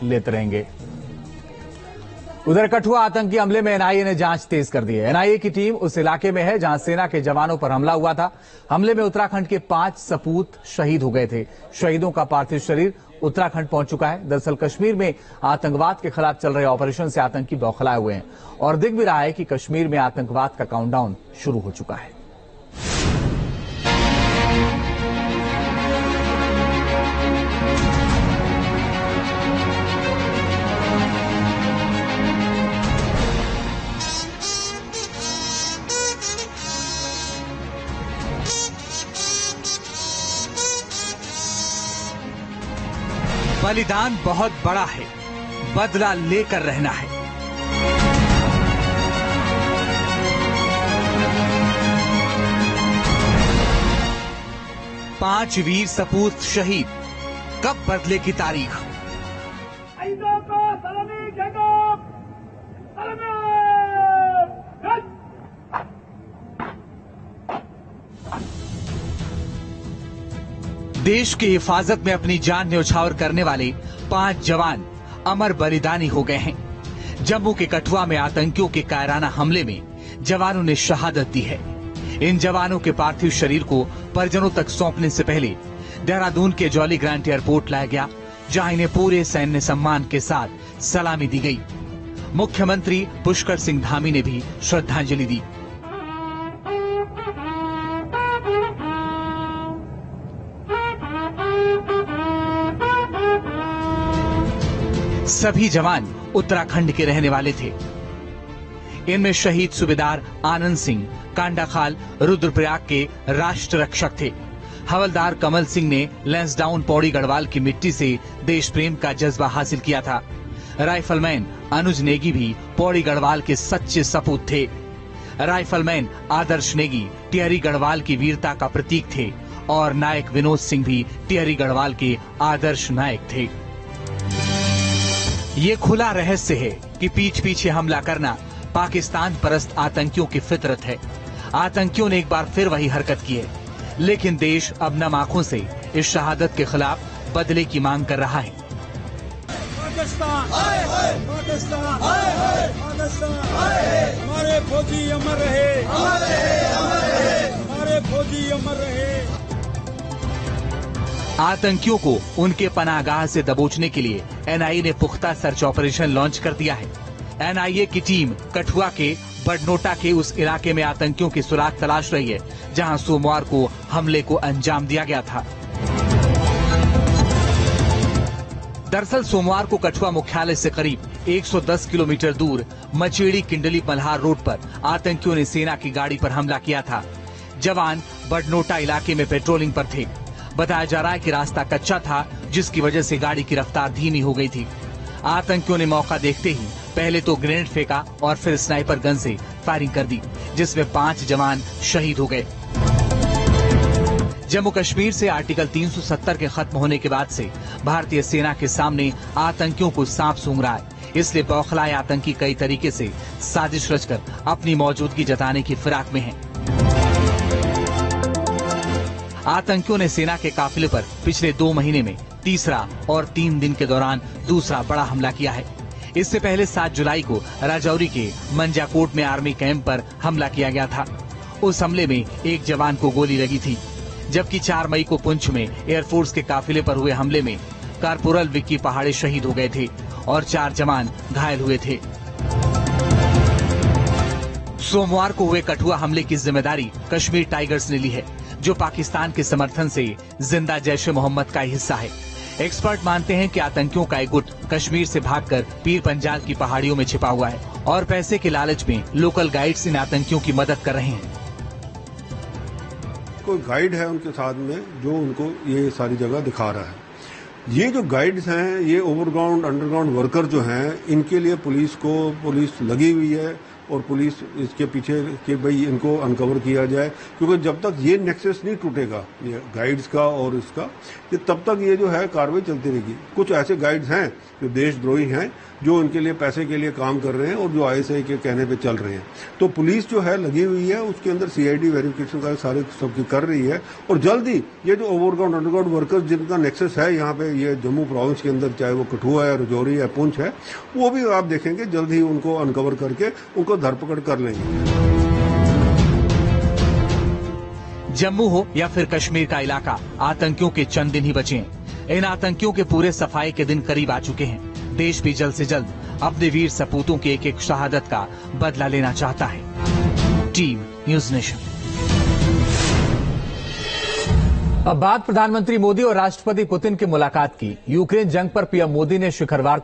लेते रहेंगे। उधर कठुआ आतंकी हमले में एनआईए ने जांच तेज कर दी है। एनआईए की टीम उस इलाके में है जहां सेना के जवानों पर हमला हुआ था। हमले में उत्तराखंड के 5 सपूत शहीद हो गए थे। शहीदों का पार्थिव शरीर उत्तराखंड पहुंच चुका है। दरअसल कश्मीर में आतंकवाद के खिलाफ चल रहे ऑपरेशन से आतंकी बौखलाए हुए हैं और दिख भी रहा है कि कश्मीर में आतंकवाद का काउंटडाउन शुरू हो चुका है। बलिदान बहुत बड़ा है, बदला लेकर रहना है। पांच वीर सपूत शहीद, कब बदले की तारीख? देश की हिफाजत में अपनी जान न्यौछावर करने वाले 5 जवान अमर बलिदानी हो गए हैं। जम्मू के कठुआ में आतंकियों के कायराना हमले में जवानों ने शहादत दी है। इन जवानों के पार्थिव शरीर को परिजनों तक सौंपने से पहले देहरादून के जॉली ग्रांट एयरपोर्ट लाया गया, जहां इन्हें पूरे सैन्य सम्मान के साथ सलामी दी गई। मुख्यमंत्री पुष्कर सिंह धामी ने भी श्रद्धांजलि दी। सभी जवान उत्तराखंड के रहने वाले थे। इनमें शहीद सूबेदार आनंद सिंह कांडाखाल रुद्रप्रयाग के राष्ट्र रक्षक थे। हवलदार कमल सिंह ने लैंसडाउन पौड़ी गढ़वाल की मिट्टी से देश प्रेम का जज्बा हासिल किया था। राइफलमैन अनुज नेगी भी पौड़ी गढ़वाल के सच्चे सपूत थे। राइफलमैन आदर्श नेगी टिहरी गढ़वाल की वीरता का प्रतीक थे और नायक विनोद सिंह भी टिहरी गढ़वाल के आदर्श नायक थे। ये खुला रहस्य है कि पीठ पीछे हमला करना पाकिस्तान परस्त आतंकियों की फितरत है। आतंकियों ने एक बार फिर वही हरकत की है, लेकिन देश अब नम आंखों से इस शहादत के खिलाफ बदले की मांग कर रहा है। पाकिस्तान, पाकिस्तान, हमारे फौजी अमर रहे, हमारे फौजी अमर रहे। आतंकियों को उनके पनाहगाह से दबोचने के लिए एनआईए ने पुख्ता सर्च ऑपरेशन लॉन्च कर दिया है। एनआईए की टीम कठुआ के बडनोटा के उस इलाके में आतंकियों की सुराग तलाश रही है, जहां सोमवार को हमले को अंजाम दिया गया था। दरअसल सोमवार को कठुआ मुख्यालय से करीब 110 किलोमीटर दूर मचेड़ी किंडली मल्हार रोड पर आतंकियों ने सेना की गाड़ी पर हमला किया था। जवान बडनोटा इलाके में पेट्रोलिंग पर थे। बताया जा रहा है कि रास्ता कच्चा था, जिसकी वजह से गाड़ी की रफ्तार धीमी हो गई थी। आतंकियों ने मौका देखते ही पहले तो ग्रेनेड फेंका और फिर स्नाइपर गन से फायरिंग कर दी, जिसमें 5 जवान शहीद हो गए। जम्मू कश्मीर से आर्टिकल 370 के खत्म होने के बाद से भारतीय सेना के सामने आतंकियों को सांप सूंघ रहा है। इसलिए बौखलाए आतंकी कई तरीके से साजिश रचकर अपनी मौजूदगी जताने की फिराक में हैं। आतंकियों ने सेना के काफिले पर पिछले 2 महीने में तीसरा और 3 दिन के दौरान दूसरा बड़ा हमला किया है। इससे पहले 7 जुलाई को राजौरी के मंजाकोट में आर्मी कैंप पर हमला किया गया था। उस हमले में एक जवान को गोली लगी थी, जबकि 4 मई को पुंछ में एयरफोर्स के काफिले पर हुए हमले में कारपोरल विक्की पहाड़े शहीद हो गए थे और 4 जवान घायल हुए थे। सोमवार को हुए कठुआ हमले की जिम्मेदारी कश्मीर टाइगर्स ने ली है, जो पाकिस्तान के समर्थन से जिंदा जैश ए मोहम्मद का हिस्सा है। एक्सपर्ट मानते हैं कि आतंकियों का एक गुट कश्मीर से भागकर पीर पंजाल की पहाड़ियों में छिपा हुआ है और पैसे के लालच में लोकल गाइड्स इन आतंकियों की मदद कर रहे हैं। कोई गाइड है उनके साथ में जो उनको ये सारी जगह दिखा रहा है। ये जो गाइड्स हैं, ये ओवरग्राउंड अंडरग्राउंड वर्कर जो हैं, इनके लिए पुलिस लगी हुई है और पुलिस इसके पीछे कि भाई इनको अनकवर किया जाए, क्योंकि जब तक ये नेक्सस नहीं टूटेगा ये गाइड्स का और इसका, ये तब तक ये जो है कार्रवाई चलती रहेगी। कुछ ऐसे गाइड्स हैं जो देशद्रोही हैं, जो उनके लिए पैसे के लिए काम कर रहे हैं और जो आईएसआई के कहने पे चल रहे हैं। तो पुलिस जो है लगी हुई है, उसके अंदर सीआईडी वेरिफिकेशन का सारे सबकी कर रही है, और जल्द ही ये जो ओवरग्राउंड अंडरग्राउंड वर्कर्स जिनका नेक्सस है यहाँ पे ये जम्मू प्रोविंस के अंदर, चाहे वो कठुआ है, राजौरी है, पुंछ है, वो भी आप देखेंगे जल्द ही उनको अनकवर करके उनको धरपकड़ कर लेंगे। जम्मू हो या फिर कश्मीर का इलाका, आतंकियों के चंद दिन ही बचे हैं। इन आतंकियों के पूरे सफाई के दिन करीब आ चुके हैं। देश भी जल्द से जल्द अपने वीर सपूतों की एक एक शहादत का बदला लेना चाहता है। Team news nation. अब बात प्रधानमंत्री मोदी और राष्ट्रपति पुतिन की मुलाकात की। यूक्रेन जंग पर पीएम मोदी ने शिखर वार्ता